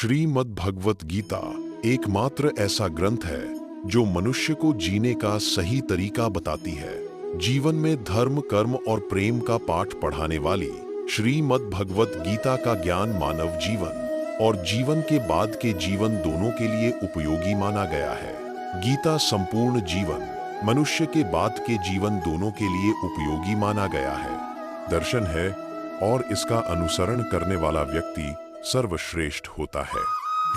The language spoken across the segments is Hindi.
श्रीमद् भगवत गीता एकमात्र ऐसा ग्रंथ है जो मनुष्य को जीने का सही तरीका बताती है। जीवन में धर्म, कर्म और प्रेम का पाठ पढ़ाने वाली श्रीमद् भगवत गीता का ज्ञान मानव जीवन और जीवन के बाद के जीवन दोनों के लिए उपयोगी माना गया है। गीता संपूर्ण जीवन, मनुष्य के बाद के जीवन दोनों के लिए उपयोगी माना गया है। दर्शन है और इसका अनुसरण करने वाला व्यक्ति सर्वश्रेष्ठ होता है।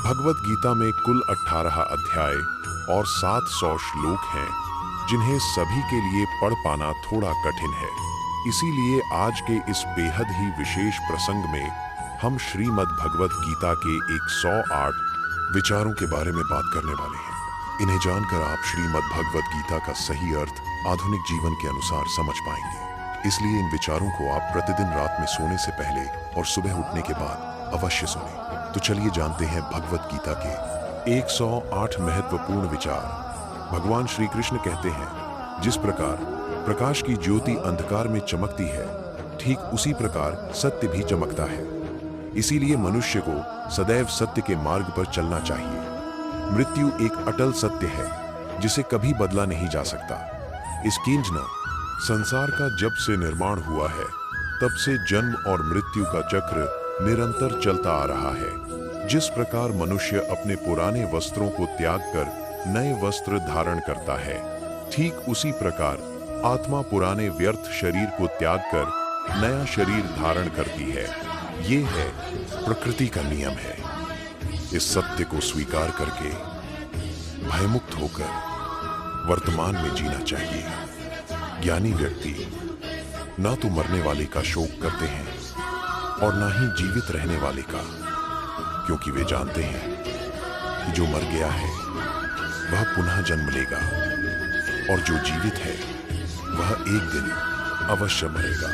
भगवत गीता में कुल 18 अध्याय और 700 श्लोक हैं, जिन्हें सभी के लिए पढ़ पाना थोड़ा कठिन है। इसीलिए आज के इस बेहद ही विशेष प्रसंग में हम श्रीमद् भगवत गीता के 108 विचारों के बारे में बात करने वाले हैं। इन्हें जानकर आप श्रीमद् भगवत गीता का सही अर्थ आधुनिक जीवन के अनुसार समझ पाएंगे। इसलिए इन विचारों को आप प्रतिदिन रात में सोने से पहले और सुबह उठने के बाद अवश्य सुनें। तो चलिए जानते हैं भगवत गीता के 108 महत्वपूर्ण विचार। भगवान श्री कृष्ण कहते हैं, जिस प्रकार प्रकाश की ज्योति अंधकार में चमकती है, ठीक उसी प्रकार सत्य भी चमकता है। इसीलिए मनुष्य को सदैव सत्य के मार्ग पर चलना चाहिए। मृत्यु एक अटल सत्य है, जिसे कभी बदला नहीं जा सकता। इस कींजना संसार का जब से निर्माण हुआ है, तब से जन्म और मृत्यु का चक्र निरंतर चलता आ रहा है। जिस प्रकार मनुष्य अपने पुराने वस्त्रों को त्याग कर नए वस्त्र धारण करता है, ठीक उसी प्रकार आत्मा पुराने व्यर्थ शरीर को त्याग कर नया शरीर धारण करती है। ये है प्रकृति का नियम है। इस सत्य को स्वीकार करके भयमुक्त होकर वर्तमान में जीना चाहिए। ज्ञानी व्यक्ति ना तो मरने वाले का शोक करते हैं और ना ही जीवित रहने वाले का, क्योंकि वे जानते हैं कि जो मर गया है वह पुनः जन्म लेगा और जो जीवित है वह एक दिन अवश्य मरेगा।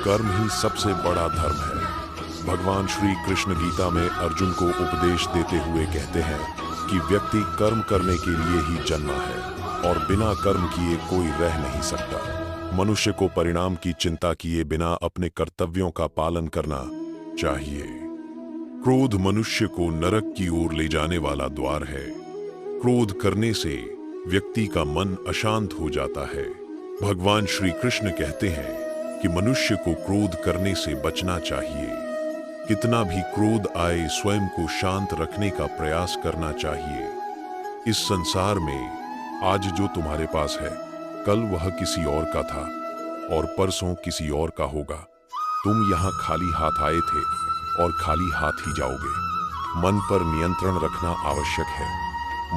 कर्म ही सबसे बड़ा धर्म है। भगवान श्री कृष्ण गीता में अर्जुन को उपदेश देते हुए कहते हैं कि व्यक्ति कर्म करने के लिए ही जन्मा है और बिना कर्म किए कोई रह नहीं सकता। मनुष्य को परिणाम की चिंता किए बिना अपने कर्तव्यों का पालन करना चाहिए। क्रोध मनुष्य को नरक की ओर ले जाने वाला द्वार है। क्रोध करने से व्यक्ति का मन अशांत हो जाता है। भगवान श्री कृष्ण कहते हैं कि मनुष्य को क्रोध करने से बचना चाहिए। कितना भी क्रोध आए, स्वयं को शांत रखने का प्रयास करना चाहिए। इस संसार में आज जो तुम्हारे पास है, कल वह किसी और का था और परसों किसी और का होगा। तुम यहाँ खाली हाथ आए थे और खाली हाथ ही जाओगे। मन पर नियंत्रण रखना आवश्यक है।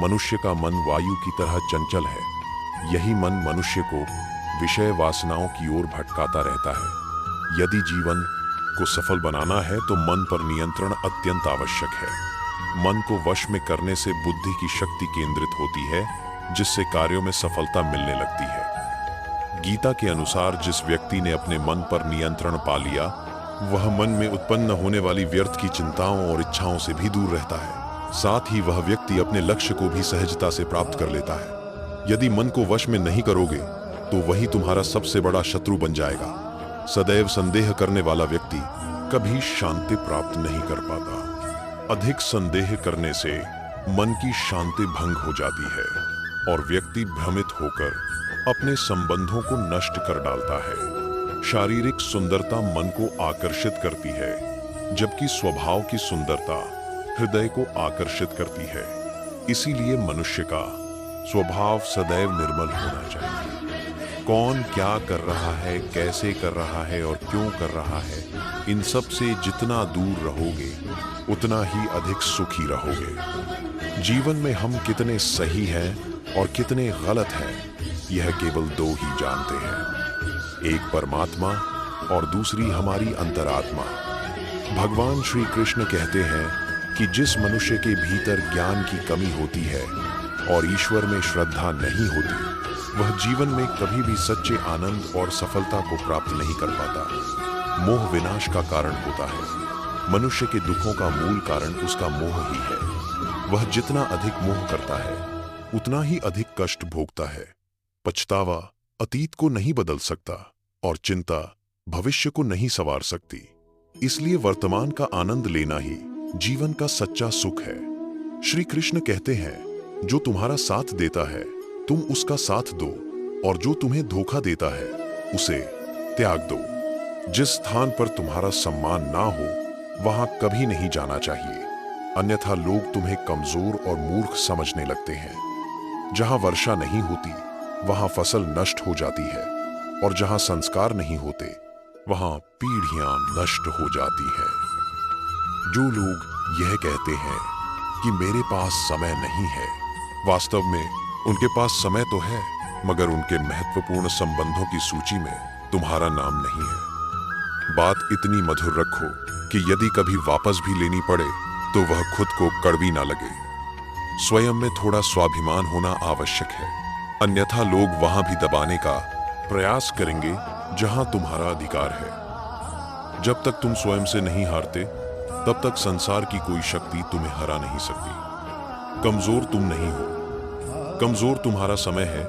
मनुष्य का मन वायु की तरह चंचल है। यही मन मनुष्य को विषय वासनाओं की ओर भटकाता रहता है। यदि जीवन को सफल बनाना है तो मन पर नियंत्रण अत्यंत आवश्यक है। मन को वश में करने से बुद्धि की शक्ति केंद्रित होती है, जिससे कार्यों में सफलता मिलने लगती है। गीता के अनुसार जिस व्यक्ति ने अपने मन पर नियंत्रण पा लिया, वह मन में उत्पन्न होने वाली व्यर्थ की चिंताओं और इच्छाओं से भी दूर रहता है। साथ ही वह व्यक्ति अपने लक्ष्य को भी सहजता से प्राप्त कर लेता है। यदि मन को वश में नहीं करोगे तो वही तुम्हारा सबसे बड़ा शत्रु बन जाएगा। सदैव संदेह करने वाला व्यक्ति कभी शांति प्राप्त नहीं कर पाता। अधिक संदेह करने से मन की शांति भंग हो जाती है और व्यक्ति भ्रमित होकर अपने संबंधों को नष्ट कर डालता है। शारीरिक सुंदरता मन को आकर्षित करती है, जबकि स्वभाव की सुंदरता हृदय को आकर्षित करती है। इसीलिए मनुष्य का स्वभाव सदैव निर्मल होना चाहिए। कौन क्या कर रहा है, कैसे कर रहा है और क्यों कर रहा है, इन सब से जितना दूर रहोगे उतना ही अधिक सुखी रहोगे। जीवन में हम कितने सही हैं और कितने गलत हैं, यह केवल दो ही जानते हैं, एक परमात्मा और दूसरी हमारी अंतरात्मा। भगवान श्री कृष्ण कहते हैं कि जिस मनुष्य के भीतर ज्ञान की कमी होती है और ईश्वर में श्रद्धा नहीं होती, वह जीवन में कभी भी सच्चे आनंद और सफलता को प्राप्त नहीं कर पाता। मोह विनाश का कारण होता है। मनुष्य के दुखों का मूल कारण उसका मोह ही है। वह जितना अधिक मोह करता है, उतना ही अधिक कष्ट भोगता है। पछतावा अतीत को नहीं बदल सकता और चिंता भविष्य को नहीं संवार सकती। इसलिए वर्तमान का आनंद लेना ही जीवन का सच्चा सुख है। श्री कृष्ण कहते हैं, जो तुम्हारा साथ देता है तुम उसका साथ दो, और जो तुम्हें धोखा देता है उसे त्याग दो। जिस स्थान पर तुम्हारा सम्मान ना हो वहां कभी नहीं जाना चाहिए, अन्यथा लोग तुम्हें कमजोर और मूर्ख समझने लगते हैं। जहां वर्षा नहीं होती वहां फसल नष्ट हो जाती है, और जहां संस्कार नहीं होते वहां पीढ़ियां नष्ट हो जाती हैं। जो लोग यह कहते हैं कि मेरे पास समय नहीं है, वास्तव में उनके पास समय तो है, मगर उनके महत्वपूर्ण संबंधों की सूची में तुम्हारा नाम नहीं है। बात इतनी मधुर रखो कि यदि कभी वापस भी लेनी पड़े तो वह खुद को कड़वी ना लगे। स्वयं में थोड़ा स्वाभिमान होना आवश्यक है, अन्यथा लोग वहां भी दबाने का प्रयास करेंगे जहां तुम्हारा अधिकार है। जब तक तुम स्वयं से नहीं हारते तब तक संसार की कोई शक्ति तुम्हें हरा नहीं सकती। कमजोर तुम नहीं हो, कमजोर तुम्हारा समय है,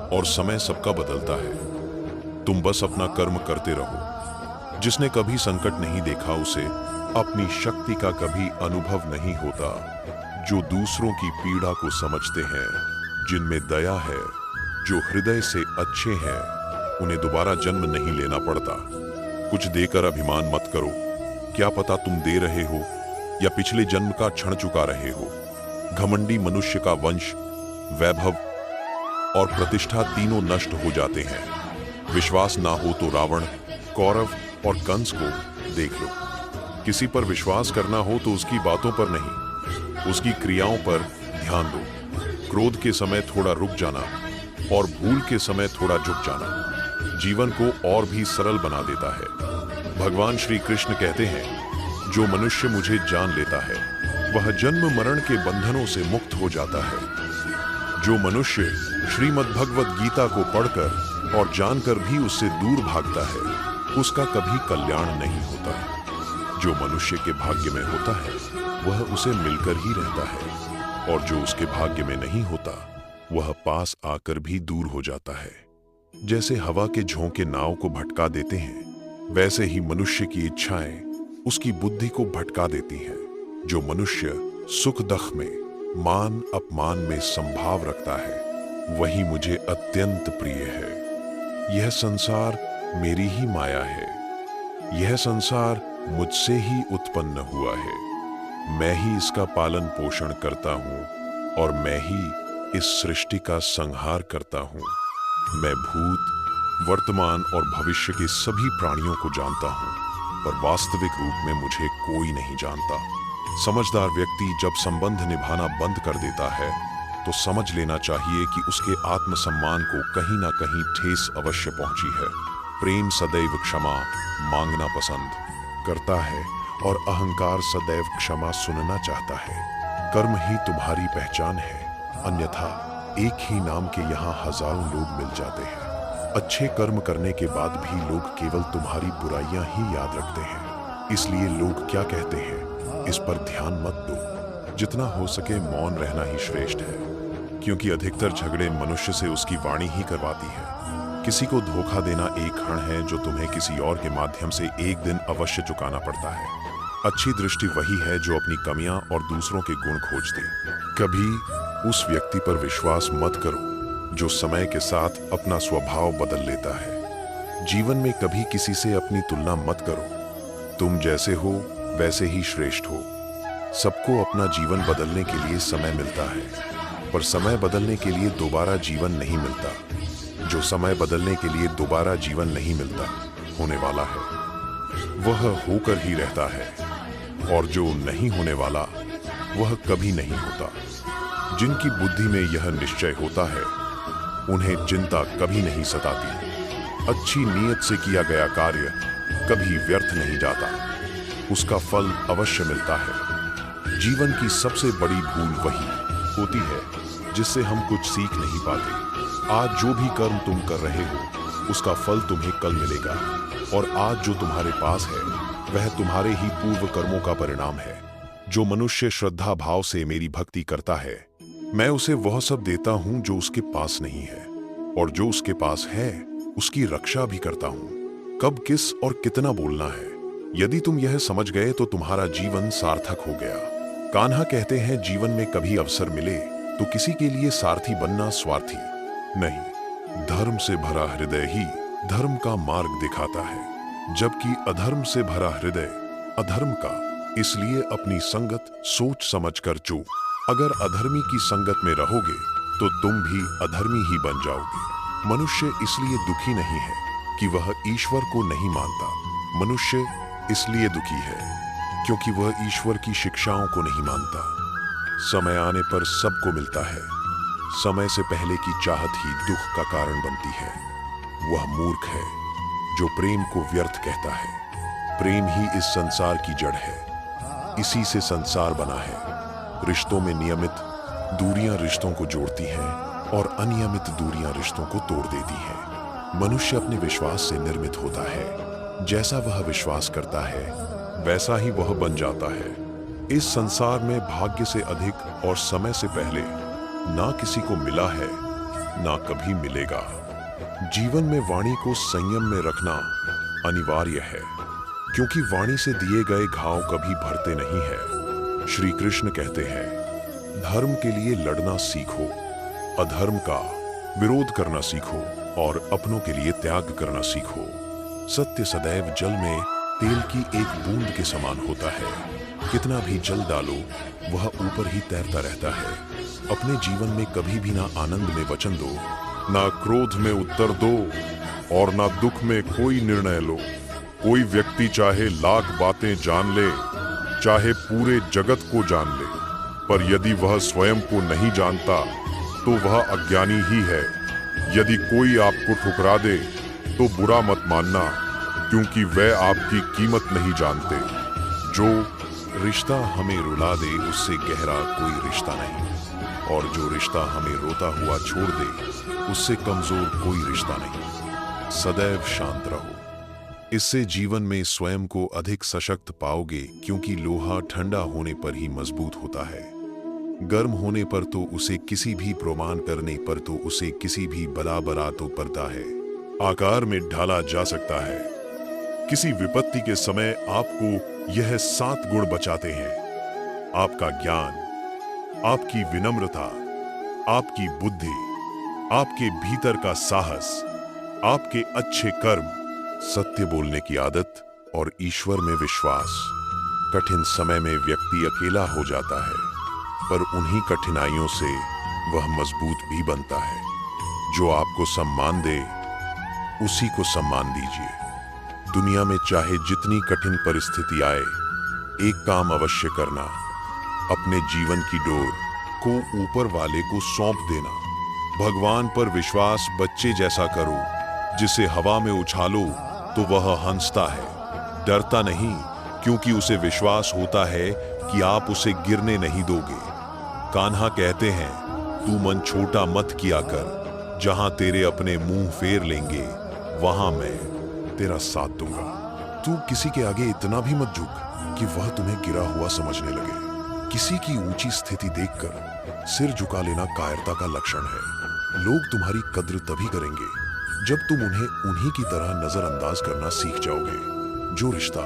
और समय सबका बदलता है। तुम बस अपना कर्म करते रहो। जिसने कभी संकट नहीं देखा उसे अपनी शक्ति का कभी अनुभव नहीं होता। जो दूसरों की पीड़ा को समझते हैं, जिनमें दया है, जो हृदय से अच्छे हैं, उन्हें दोबारा जन्म नहीं लेना पड़ता। कुछ देकर अभिमान मत करो, क्या पता तुम दे रहे हो या पिछले जन्म का क्षण चुका रहे हो। घमंडी मनुष्य का वंश, वैभव और प्रतिष्ठा तीनों नष्ट हो जाते हैं। विश्वास ना हो तो रावण, कौरव और कंस को देख लो। किसी पर विश्वास करना हो तो उसकी बातों पर नहीं, उसकी क्रियाओं पर ध्यान दो। क्रोध के समय थोड़ा रुक जाना और भूल के समय थोड़ा झुक जाना जीवन को और भी सरल बना देता है। भगवान श्री कृष्ण कहते हैं, जो मनुष्य मुझे जान लेता है वह जन्म मरण के बंधनों से मुक्त हो जाता है। जो मनुष्य श्रीमद् भगवत गीता को पढ़कर और जानकर भी उससे दूर भागता है उसका कभी कल्याण नहीं होता। जो मनुष्य के भाग्य में होता है वह उसे मिलकर ही रहता है, और जो उसके भाग्य में नहीं होता वह पास आकर भी दूर हो जाता है। जैसे हवा के झोंके नाव को भटका देते हैं, वैसे ही मनुष्य की इच्छाएं उसकी बुद्धि को भटका देती हैं। जो मनुष्य सुख दुख में, मान अपमान में संभाव रखता है वही मुझे अत्यंत प्रिय है। यह संसार मेरी ही माया है, यह संसार मुझसे ही उत्पन्न हुआ है। मैं ही इसका पालन पोषण करता हूँ और मैं ही इस सृष्टि का संहार करता हूँ। मैं भूत, वर्तमान और भविष्य के सभी प्राणियों को जानता हूँ, पर वास्तविक रूप में मुझे कोई नहीं जानता। समझदार व्यक्ति जब संबंध निभाना बंद कर देता है तो समझ लेना चाहिए कि उसके आत्मसम्मान को कहीं ना कहीं ठेस अवश्य पहुंची है। प्रेम सदैव क्षमा मांगना पसंद करता है और अहंकार सदैव क्षमा सुनना चाहता है। कर्म ही तुम्हारी पहचान है, अन्यथा एक ही नाम के यहाँ हजारों लोग मिल जाते हैं। अच्छे कर्म करने के बाद भी लोग केवल तुम्हारी बुराइयां ही याद रखते हैं। इसलिए लोग क्या कहते हैं इस पर ध्यान मत दो। जितना हो सके मौन रहना ही श्रेष्ठ है, क्योंकि अधिकतर झगड़े मनुष्य से उसकी वाणी ही करवाती है। किसी को धोखा देना एक ऋण है जो तुम्हें किसी और के माध्यम से एक दिन अवश्य चुकाना पड़ता है। अच्छी दृष्टि वही है जो अपनी कमियां और दूसरों के गुण खोज दे। कभी उस व्यक्ति पर विश्वास मत करो जो समय के साथ अपना स्वभाव बदल लेता है। जीवन में कभी किसी से अपनी तुलना मत करो। तुम जैसे हो वैसे ही श्रेष्ठ हो। सबको अपना जीवन बदलने के लिए समय मिलता है, पर समय बदलने के लिए दोबारा जीवन नहीं मिलता। जो समय बदलने के लिए दोबारा जीवन नहीं मिलता, होने वाला है वह होकर ही रहता है, और जो नहीं होने वाला वह कभी नहीं होता। जिनकी बुद्धि में यह निश्चय होता है उन्हें चिंता कभी नहीं सताती। अच्छी नीयत से किया गया कार्य कभी व्यर्थ नहीं जाता, उसका फल अवश्य मिलता है। जीवन की सबसे बड़ी भूल वही होती है जिससे हम कुछ सीख नहीं पाते। आज जो भी कर्म तुम कर रहे हो उसका फल तुम्हें कल मिलेगा, और आज जो तुम्हारे पास है वह तुम्हारे ही पूर्व कर्मों का परिणाम है। जो मनुष्य श्रद्धा भाव से मेरी भक्ति करता है मैं उसे वह सब देता हूं जो उसके पास नहीं है, और जो उसके पास है उसकी रक्षा भी करता हूं। कब किस और कितना बोलना है यदि तुम यह समझ गए तो तुम्हारा जीवन सार्थक हो गया। कान्हा कहते हैं, जीवन में कभी अवसर मिले तो किसी के लिए सारथी बनना स्वार्थी नहीं। धर्म से भरा हृदय ही धर्म का मार्ग दिखाता है, जबकि अधर्म से भरा हृदय अधर्म का। इसलिए अपनी संगत सोच समझ कर चो। अगर अधर्मी की संगत में रहोगे तो तुम भी अधर्मी ही बन जाओगे। मनुष्य इसलिए दुखी नहीं है कि वह ईश्वर को नहीं मानता। मनुष्य इसलिए दुखी है क्योंकि वह ईश्वर की शिक्षाओं को नहीं मानता। समय आने पर सबको मिलता है। समय से पहले की चाहत ही दुख का कारण बनती है। वह मूर्ख है जो प्रेम को व्यर्थ कहता है। प्रेम ही इस संसार की जड़ है। इसी से संसार बना है। रिश्तों में नियमित दूरियां रिश्तों को जोड़ती हैं और अनियमित दूरियां रिश्तों को तोड़ देती हैं। मनुष्य अपने विश्वास से निर्मित होता है। जैसा वह विश्वास करता है वैसा ही वह बन जाता है। इस संसार में भाग्य से अधिक और समय से पहले ना किसी को मिला है ना कभी मिलेगा। जीवन में वाणी को संयम में रखना अनिवार्य है, क्योंकि वाणी से दिए गए घाव कभी भरते नहीं है। श्री कृष्ण कहते हैं, धर्म के लिए लड़ना सीखो, अधर्म का विरोध करना सीखो और अपनों के लिए त्याग करना सीखो। सत्य सदैव जल में तेल की एक बूंद के समान होता है। कितना भी जल डालो वह ऊपर ही तैरता रहता है। अपने जीवन में कभी भी ना आनंद में वचन दो, ना क्रोध में उत्तर दो और ना दुख में कोई निर्णय लो। कोई व्यक्ति चाहे लाख बातें जान ले, चाहे पूरे जगत को जान ले, पर यदि वह स्वयं को नहीं जानता तो वह अज्ञानी ही है। यदि कोई आपको ठुकरा दे तो बुरा मत मानना, क्योंकि वह आपकी कीमत नहीं जानते। जो रिश्ता हमें रुला दे उससे गहरा कोई रिश्ता नहीं, और जो रिश्ता हमें रोता हुआ छोड़ दे उससे कमजोर कोई रिश्ता नहीं। सदैव शांत रहो। इससे जीवन में स्वयं को अधिक सशक्त पाओगे, क्योंकि लोहा ठंडा होने पर ही मजबूत होता है। गर्म होने पर तो उसे किसी भी प्रमाण करने पर तो उसे किसी भी बला बरा तो पड़ता है। आकार में ढाला जा सकता है। किसी विपत्ति के समय आपको यह 7 गुण बचाते हैं: आपका ज्ञान, आपकी विनम्रता, आपकी बुद्धि, आपके भीतर का साहस, आपके अच्छे कर्म, सत्य बोलने की आदत और ईश्वर में विश्वास। कठिन समय में व्यक्ति अकेला हो जाता है, पर उन्हीं कठिनाइयों से वह मजबूत भी बनता है। जो आपको सम्मान दे उसी को सम्मान दीजिए। दुनिया में चाहे जितनी कठिन परिस्थिति आए, एक काम अवश्य करना: अपने जीवन की डोर को ऊपर वाले को सौंप देना। भगवान पर विश्वास बच्चे जैसा करो, जिसे हवा में उछालो तो वह हंसता है, डरता नहीं, क्योंकि उसे विश्वास होता है कि आप उसे गिरने नहीं दोगे। कान्हा कहते हैं, तू मन छोटा मत किया कर, जहां तेरे अपने मुंह फेर लेंगे वहां मैं तेरा साथ दूंगा। तू किसी के आगे इतना भी मत झुक कि वह तुम्हें गिरा हुआ समझने लगे। किसी की ऊंची स्थिति देखकर सिर झुका लेना कायरता का लक्षण है। लोग तुम्हारी कद्र तभी करेंगे जब तुम उन्हें उन्हीं की तरह नजरअंदाज करना सीख जाओगे। जो रिश्ता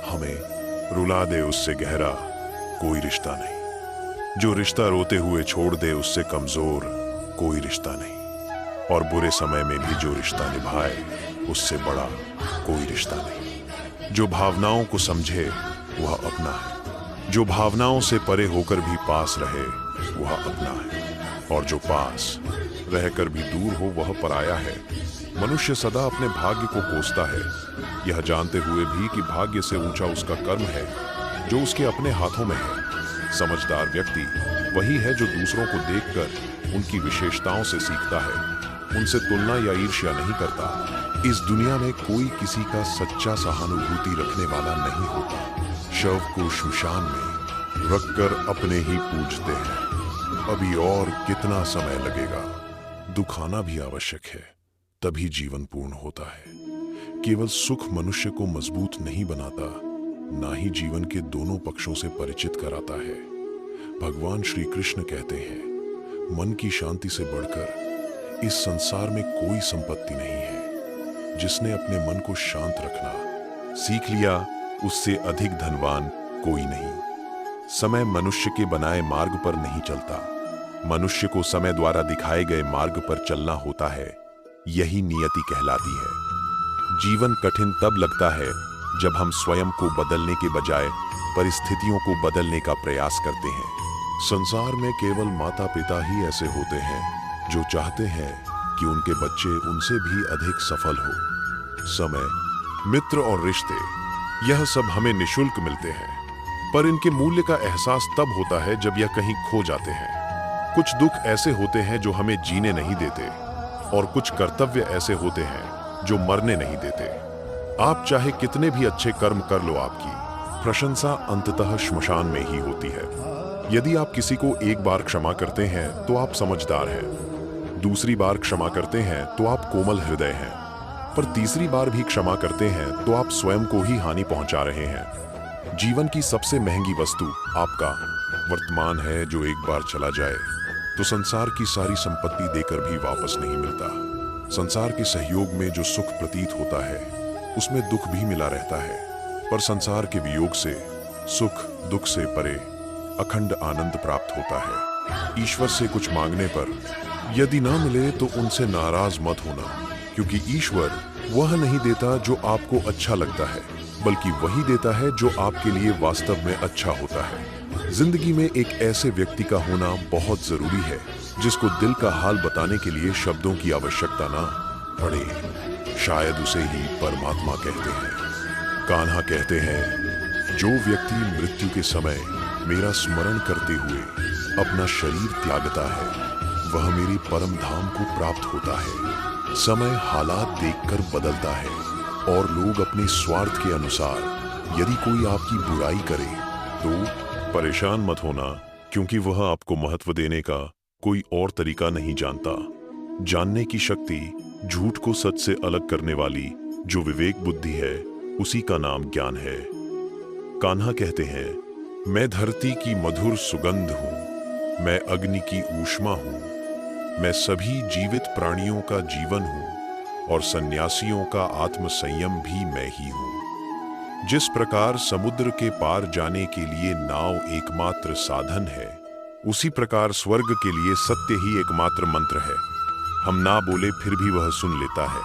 हमें रुला दे उससे गहरा कोई रिश्ता नहीं। जो रिश्ता रोते हुए छोड़ दे उससे कमजोर कोई रिश्ता नहीं। और बुरे समय में भी जो रिश्ता निभाए उससे बड़ा कोई रिश्ता नहीं। जो भावनाओं को समझे वह अपना है। जो भावनाओं से परे होकर भी पास रहे वह अपना है, और जो पास रहकर भी दूर हो वह पराया है। मनुष्य सदा अपने भाग्य को कोसता है, यह जानते हुए भी कि भाग्य से ऊंचा उसका कर्म है जो उसके अपने हाथों में है। समझदार व्यक्ति वही है जो दूसरों को देखकर उनकी विशेषताओं से सीखता है, उनसे तुलना या ईर्ष्या नहीं करता। इस दुनिया में कोई किसी का सच्चा सहानुभूति रखने वाला नहीं होता। शव को श्मशान में रखकर अपने ही पूजते हैं। अभी और कितना समय लगेगा। दुखाना भी आवश्यक है, तभी जीवन पूर्ण होता है। केवल सुख मनुष्य को मजबूत नहीं बनाता, ना ही जीवन के दोनों पक्षों से परिचित कराता है। भगवान श्री कृष्ण कहते हैं, मन की शांति से बढ़कर इस संसार में कोई संपत्ति नहीं है। जिसने अपने मन को शांत रखना सीख लिया उससे अधिक धनवान कोई नहीं। समय मनुष्य के बनाए मार्ग पर नहीं चलता। मनुष्य को समय द्वारा दिखाए गए मार्ग पर चलना होता है। यही नियति कहलाती है। जीवन कठिन तब लगता है जब हम स्वयं को बदलने के बजाय परिस्थितियों को बदलने का प्रयास करते हैं। संसार में केवल माता पिता ही ऐसे होते हैं जो चाहते हैं कि उनके बच्चे उनसे भी अधिक सफल हो। समय, मित्र और रिश्ते, यह सब हमें निःशुल्क मिलते हैं, पर इनके मूल्य का एहसास तब होता है जब यह कहीं खो जाते हैं। कुछ दुख ऐसे होते हैं जो हमें जीने नहीं देते, और कुछ कर्तव्य ऐसे होते हैं जो मरने नहीं देते। आप चाहे कितने भी अच्छे कर्म कर लो, आपकी प्रशंसा अंततः श्मशान में ही होती है। यदि आप किसी को एक बार क्षमा करते हैं तो आप समझदार हैं, दूसरी बार क्षमा करते हैं तो आप कोमल हृदय हैं, पर तीसरी बार भी क्षमा करते हैं तो आप स्वयं को ही हानि पहुंचा रहे हैं। जीवन की सबसे महंगी वस्तु आपका वर्तमान है, जो एक बार चला जाए तो संसार की सारी संपत्ति देकर भी वापस नहीं मिलता। संसार के सहयोग में जो सुख प्रतीत होता है उसमें दुख भी मिला रहता है, पर संसार के वियोग से सुख दुख से परे अखंड आनंद प्राप्त होता है। ईश्वर से कुछ मांगने पर यदि ना मिले तो उनसे नाराज मत होना, क्योंकि ईश्वर वह नहीं देता जो आपको अच्छा लगता है, बल्कि वही देता है जो आपके लिए वास्तव में अच्छा होता है। जिंदगी में एक ऐसे व्यक्ति का होना बहुत जरूरी है जिसको दिल का हाल बताने के लिए शब्दों की आवश्यकता ना पड़े। शायद उसे ही परमात्मा कहते हैं। कान्हा कहते हैं, जो व्यक्ति मृत्यु के समय मेरा स्मरण करते हुए अपना शरीर त्यागता है, वह मेरे परम धाम को प्राप्त होता है। समय हालात देखकर बदलता है, और लोग अपने स्वार्थ के अनुसार यदि कोई आपकी बुराई करे तो परेशान मत होना, क्योंकि वह आपको महत्व देने का कोई और तरीका नहीं जानता। जानने की शक्ति, झूठ को सच से अलग करने वाली जो विवेक बुद्धि है, उसी का नाम ज्ञान है। कान्हा कहते हैं, मैं धरती की मधुर सुगंध हूं, मैं अग्नि की ऊष्मा हूं, मैं सभी जीवित प्राणियों का जीवन हूं, और सन्यासियों का आत्म संयम भी मैं ही हूं। जिस प्रकार समुद्र के पार जाने के लिए नाव एकमात्र साधन है, उसी प्रकार स्वर्ग के लिए सत्य ही एकमात्र मंत्र है। हम ना बोले फिर भी वह सुन लेता है,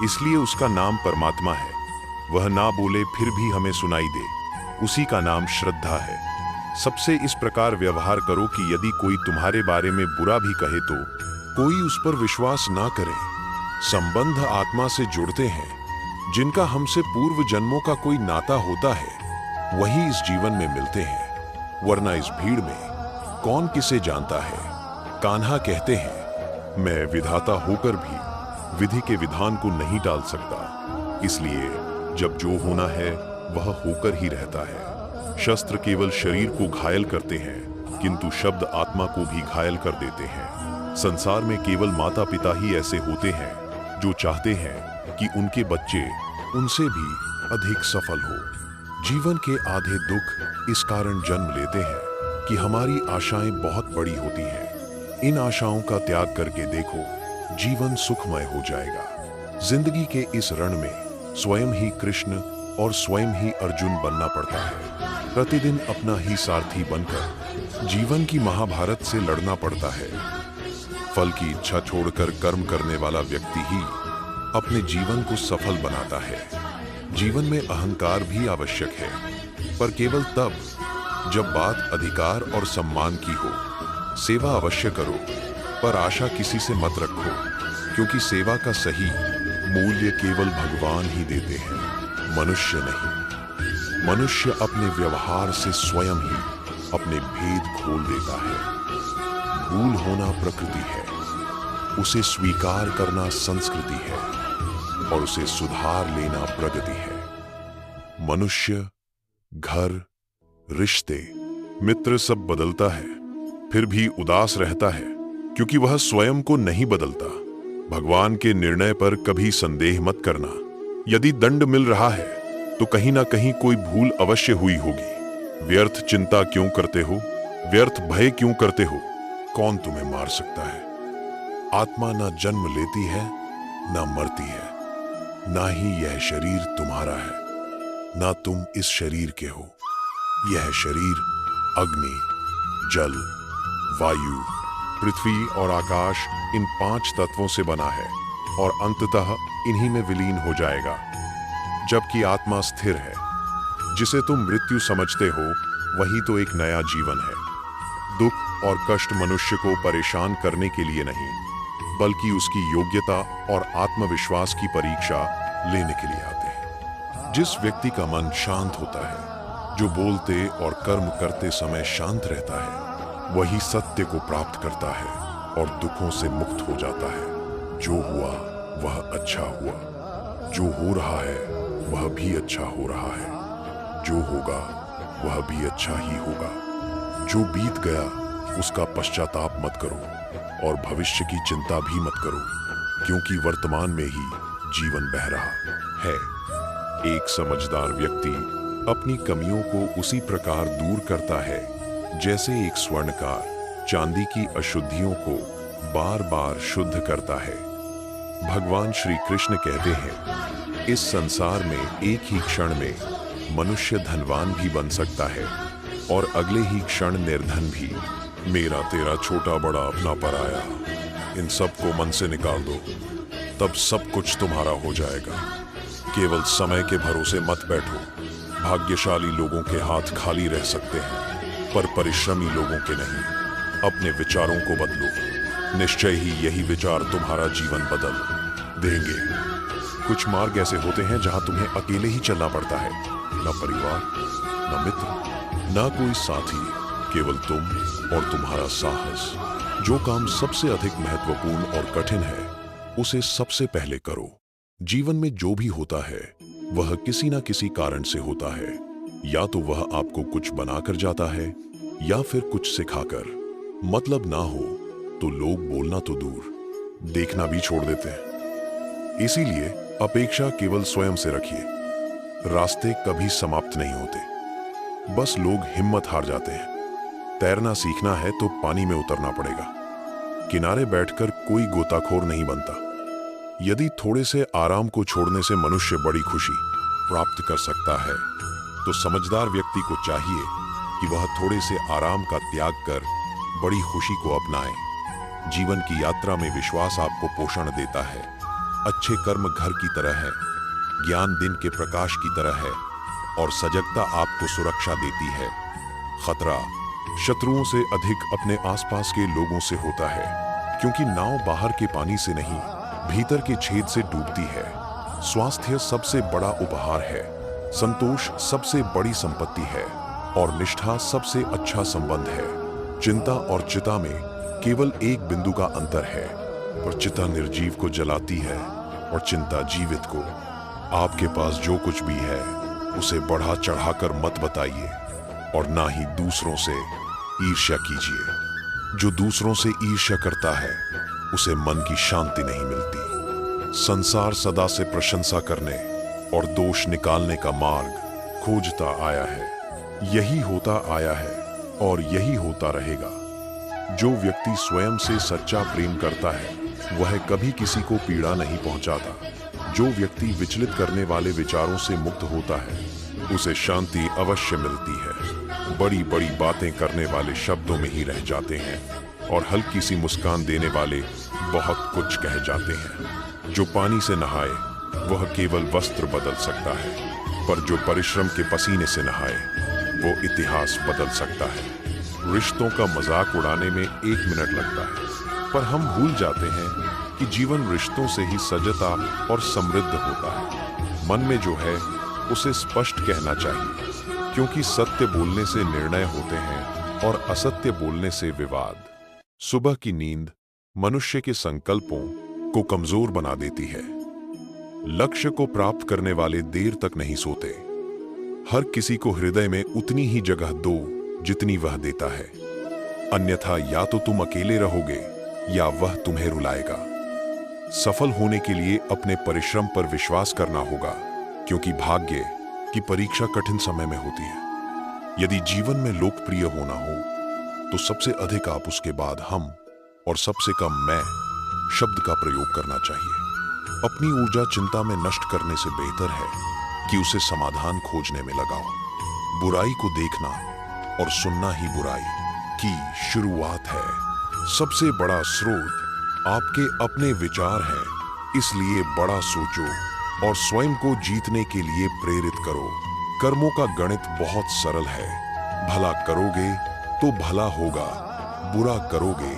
इसलिए उसका नाम परमात्मा है। वह ना बोले फिर भी हमें सुनाई दे, उसी का नाम श्रद्धा है। सबसे इस प्रकार व्यवहार करो कि यदि कोई तुम्हारे बारे में बुरा भी कहे तो कोई उस पर विश्वास ना करे। संबंध आत्मा से जुड़ते हैं, जिनका हमसे पूर्व जन्मों का कोई नाता होता है, वही इस जीवन में मिलते हैं, वरना इस भीड़ में कौन किसे जानता है। कान्हा कहते हैं, मैं विधाता होकर भी विधि के विधान को नहीं टाल सकता, इसलिए जब जो होना है वह होकर ही रहता है। शस्त्र केवल शरीर को घायल करते हैं, किंतु शब्द आत्मा को भी घायल कर देते हैं। संसार में केवल माता पिता ही ऐसे होते हैं जो चाहते हैं कि उनके बच्चे उनसे भी अधिक सफल हो। जीवन के आधे दुख इस कारण जन्म लेते हैं कि हमारी आशाएं बहुत बड़ी होती हैं। इन आशाओं का त्याग करके देखो, जीवन सुखमय हो जाएगा। जिंदगी के इस रण में स्वयं ही कृष्ण और स्वयं ही अर्जुन बनना पड़ता है। प्रतिदिन अपना ही सारथी बनकर जीवन की महाभारत से लड़ना पड़ता है। फल की इच्छा छोड़कर कर्म करने वाला व्यक्ति ही अपने जीवन को सफल बनाता है। जीवन में अहंकार भी आवश्यक है, पर केवल तब जब बात अधिकार और सम्मान की हो। सेवा अवश्य करो, पर आशा किसी से मत रखो, क्योंकि सेवा का सही मूल्य केवल भगवान ही देते हैं, मनुष्य नहीं। मनुष्य अपने व्यवहार से स्वयं ही अपने भेद खोल देता है। भूल होना प्रकृति है, उसे स्वीकार करना संस्कृति है, और उसे सुधार लेना प्रगति है। मनुष्य, घर, रिश्ते, मित्र सब बदलता है, फिर भी उदास रहता है, क्योंकि वह स्वयं को नहीं बदलता। भगवान के निर्णय पर कभी संदेह मत करना। यदि दंड मिल रहा है तो कहीं ना कहीं कोई भूल अवश्य हुई होगी। व्यर्थ चिंता क्यों करते हो? व्यर्थ भय क्यों करते हो? कौन तुम्हें मार सकता है? आत्मा ना जन्म लेती है, ना मरती है, ना ही यह शरीर तुम्हारा है। ना तुम इस शरीर के हो। यह शरीर अग्नि, जल, वायु, पृथ्वी और आकाश इन 5 तत्वों से बना है और अंततः इन्हीं में विलीन हो जाएगा। जबकि आत्मा स्थिर है। जिसे तुम मृत्यु समझते हो वही तो एक नया जीवन है। दुख और कष्ट मनुष्य को परेशान करने के लिए नहीं, बल्कि उसकी योग्यता और आत्मविश्वास की परीक्षा लेने के लिए आते हैं। जिस व्यक्ति का मन शांत होता है, जो बोलते और कर्म करते समय शांत रहता है, वही सत्य को प्राप्त करता है और दुखों से मुक्त हो जाता है। जो हुआ वह अच्छा हुआ, जो हो रहा है वह भी अच्छा हो रहा है, जो होगा वह भी अच्छा ही होगा। जो बीत गया उसका पश्चाताप मत करो और भविष्य की चिंता भी मत करो, क्योंकि वर्तमान में ही जीवन बह रहा है। एक समझदार व्यक्ति अपनी कमियों को उसी प्रकार दूर करता है जैसे एक स्वर्णकार चांदी की अशुद्धियों को बार बार शुद्ध करता है। भगवान श्री कृष्ण कहते हैं, इस संसार में एक ही क्षण में मनुष्य धनवान भी बन सकता है और अगले ही क्षण निर्धन भी। मेरा तेरा छोटा बड़ा अपना पराया, इन सब को मन से निकाल दो, तब सब कुछ तुम्हारा हो जाएगा। केवल समय के भरोसे मत बैठो। भाग्यशाली लोगों के हाथ खाली रह सकते हैं, पर परिश्रमी लोगों के नहीं। अपने विचारों को बदलो, निश्चय ही यही विचार तुम्हारा जीवन बदल देंगे। कुछ मार्ग ऐसे होते हैं जहां तुम्हें अकेले ही चलना पड़ता है। न परिवार, न मित्र, न कोई साथी, केवल तुम और तुम्हारा साहस। जो काम सबसे अधिक महत्वपूर्ण और कठिन है, उसे सबसे पहले करो। जीवन में जो भी होता है वह किसी न किसी कारण से होता है। या तो वह आपको कुछ बनाकर जाता है या फिर कुछ सिखाकर। मतलब ना हो तो लोग बोलना तो दूर, देखना भी छोड़ देते हैं। इसीलिए अपेक्षा केवल स्वयं से रखिए। रास्ते कभी समाप्त नहीं होते, बस लोग हिम्मत हार जाते हैं। तैरना सीखना है तो पानी में उतरना पड़ेगा। किनारे बैठकर कोई गोताखोर नहीं बनता। यदि थोड़े से आराम को छोड़ने से मनुष्य बड़ी खुशी प्राप्त कर सकता है, तो समझदार व्यक्ति को चाहिए कि वह थोड़े से आराम का त्याग कर बड़ी खुशी को अपनाए। जीवन की यात्रा में विश्वास आपको पोषण देता है। अच्छे कर्म घर की तरह है, ज्ञान दिन के प्रकाश की तरह है और सजगता आपको सुरक्षा देती है। खतरा शत्रुओं से अधिक अपने आसपास के लोगों से होता है, क्योंकि नाव बाहर के पानी से नहीं, भीतर के छेद से डूबती है। स्वास्थ्य सबसे बड़ा उपहार है, संतोष सबसे बड़ी संपत्ति है और निष्ठा सबसे अच्छा संबंध है। चिंता और चिता में केवल एक बिंदु का अंतर है, पर चिता निर्जीव को जलाती है और चिंता जीवित को। आपके पास जो कुछ भी है उसे बढ़ा चढ़ाकर मत बताइए और ना ही दूसरों से ईर्ष्या कीजिए। जो दूसरों से ईर्ष्या करता है उसे मन की शांति नहीं मिलती। संसार सदा से प्रशंसा करने और दोष निकालने का मार्ग खोजता आया है। यही होता आया है और यही होता रहेगा। जो व्यक्ति स्वयं से सच्चा प्रेम करता है वह कभी किसी को पीड़ा नहीं पहुंचाता। जो व्यक्ति विचलित करने वाले विचारों से मुक्त होता है उसे शांति अवश्य मिलती है। बड़ी बड़ी बातें करने वाले शब्दों में ही रह जाते हैं और हल्की सी मुस्कान देने वाले बहुत कुछ कह जाते हैं। जो पानी से नहाए वह केवल वस्त्र बदल सकता है, पर जो परिश्रम के पसीने से नहाए वो इतिहास बदल सकता है। रिश्तों का मजाक उड़ाने में 1 मिनट लगता है, पर हम भूल जाते हैं कि जीवन रिश्तों से ही सजता और समृद्ध होता है। मन में जो है उसे स्पष्ट कहना चाहिए, क्योंकि सत्य बोलने से निर्णय होते हैं और असत्य बोलने से विवाद। सुबह की नींद मनुष्य के संकल्पों को कमजोर बना देती है। लक्ष्य को प्राप्त करने वाले देर तक नहीं सोते। हर किसी को हृदय में उतनी ही जगह दो जितनी वह देता है, अन्यथा या तो तुम अकेले रहोगे या वह तुम्हें रुलाएगा। सफल होने के लिए अपने परिश्रम पर विश्वास करना होगा, क्योंकि भाग्य की परीक्षा कठिन समय में होती है। यदि जीवन में लोकप्रिय होना हो तो सबसे अधिक आप, उसके बाद हम और सबसे कम मैं शब्द का प्रयोग करना चाहिए। अपनी ऊर्जा चिंता में नष्ट करने से बेहतर है कि उसे समाधान खोजने में लगाओ। बुराई को देखना और सुनना ही बुराई की शुरुआत है। सबसे बड़ा स्रोत आपके अपने विचार हैं, इसलिए बड़ा सोचो और स्वयं को जीतने के लिए प्रेरित करो। कर्मों का गणित बहुत सरल है। भला करोगे तो भला होगा, बुरा करोगे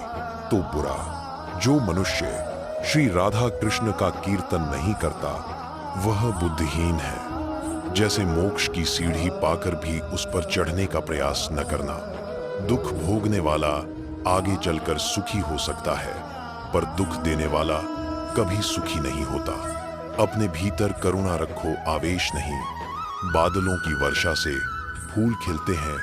तो बुरा। जो मनुष्य श्री राधा कृष्ण का कीर्तन नहीं करता वह बुद्धिहीन है। जैसे मोक्ष की सीढ़ी पाकर भी उस पर चढ़ने का प्रयास न करना। दुख भोगने वाला आगे चलकर सुखी हो सकता है, पर दुख देने वाला कभी सुखी नहीं होता। अपने भीतर करुणा रखो, आवेश नहीं। बादलों की वर्षा से फूल खिलते हैं,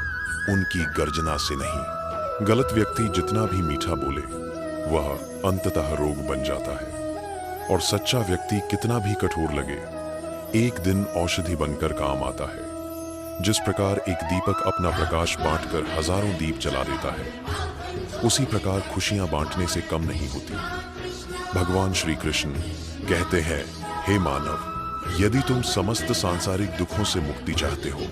उनकी गर्जना से नहीं। गलत व्यक्ति जितना भी मीठा बोले वह अंततः रोग बन जाता है, और सच्चा व्यक्ति कितना भी कठोर लगे एक दिन औषधि बनकर काम आता है। जिस प्रकार एक दीपक अपना प्रकाश बांटकर हजारों दीप जला देता है, उसी प्रकार खुशियां बांटने से कम नहीं होती। भगवान श्री कृष्ण कहते हैं, हे मानव, यदि तुम समस्त सांसारिक दुखों से मुक्ति चाहते हो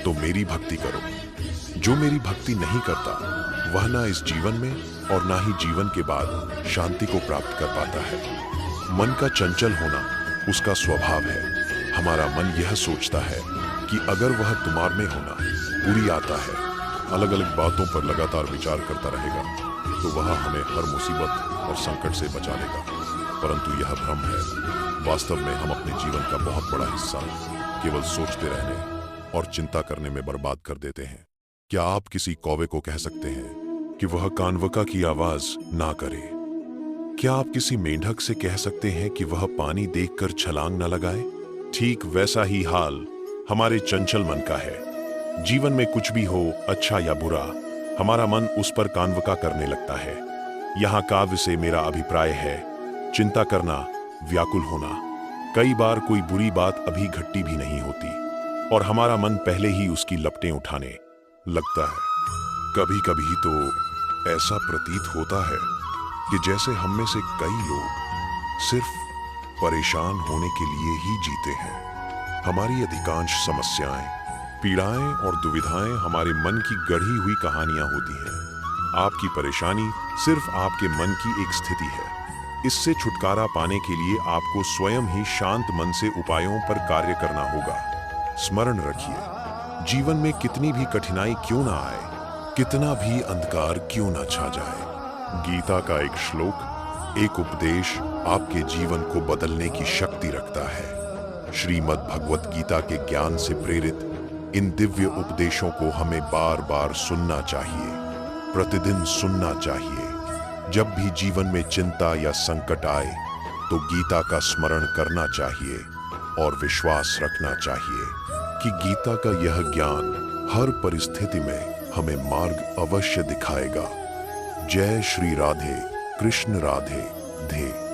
तो मेरी भक्ति करो। जो मेरी भक्ति नहीं करता वह ना इस जीवन में और ना ही जीवन के बाद शांति को प्राप्त कर पाता है। मन का चंचल होना उसका स्वभाव है। हमारा मन यह सोचता है कि अगर वह तुम्हार में होना बुरी आता है, अलग अलग बातों पर लगातार विचार करता रहेगा, तो वह हमें हर मुसीबत और संकट से बचा लेगा। परंतु यह भ्रम है। वास्तव में हम अपने जीवन का बहुत बड़ा हिस्सा केवल सोचते रहने और चिंता करने में बर्बाद कर देते हैं। क्या आप किसी कौवे को कह सकते हैं कि वह कानवका की आवाज ना करे? क्या आप किसी मेंढक से कह सकते हैं कि वह पानी देखकर छलांग न लगाए? ठीक वैसा ही हाल हमारे चंचल मन का है। जीवन में कुछ भी हो, अच्छा या बुरा, हमारा मन उस पर कानवका करने लगता है। यहाँ काव्य से मेरा अभिप्राय है चिंता करना, व्याकुल होना। कई बार कोई बुरी बात अभी घटी भी नहीं होती और हमारा मन पहले ही उसकी लपटें उठाने लगता है। कभी कभी तो ऐसा प्रतीत होता है कि जैसे हम में से कई लोग सिर्फ परेशान होने के लिए ही जीते हैं। हमारी अधिकांश समस्याएं, पीड़ाएं और दुविधाएं हमारे मन की गढ़ी हुई कहानियां होती हैं। आपकी परेशानी सिर्फ आपके मन की एक स्थिति है। इससे छुटकारा पाने के लिए आपको स्वयं ही शांत मन से उपायों पर कार्य करना होगा। स्मरण रखिए, जीवन में कितनी भी कठिनाई क्यों ना आए, कितना भी अंधकार क्यों ना छा जाए, गीता का एक श्लोक, एक उपदेश आपके जीवन को बदलने की शक्ति रखता है। श्रीमद् भगवत गीता के ज्ञान से प्रेरित इन दिव्य उपदेशों को हमें बार बार सुनना चाहिए, प्रतिदिन सुनना चाहिए। जब भी जीवन में चिंता या संकट आए तो गीता का स्मरण करना चाहिए और विश्वास रखना चाहिए कि गीता का यह ज्ञान हर परिस्थिति में हमें मार्ग अवश्य दिखाएगा। जय श्री राधे कृष्ण राधे धे।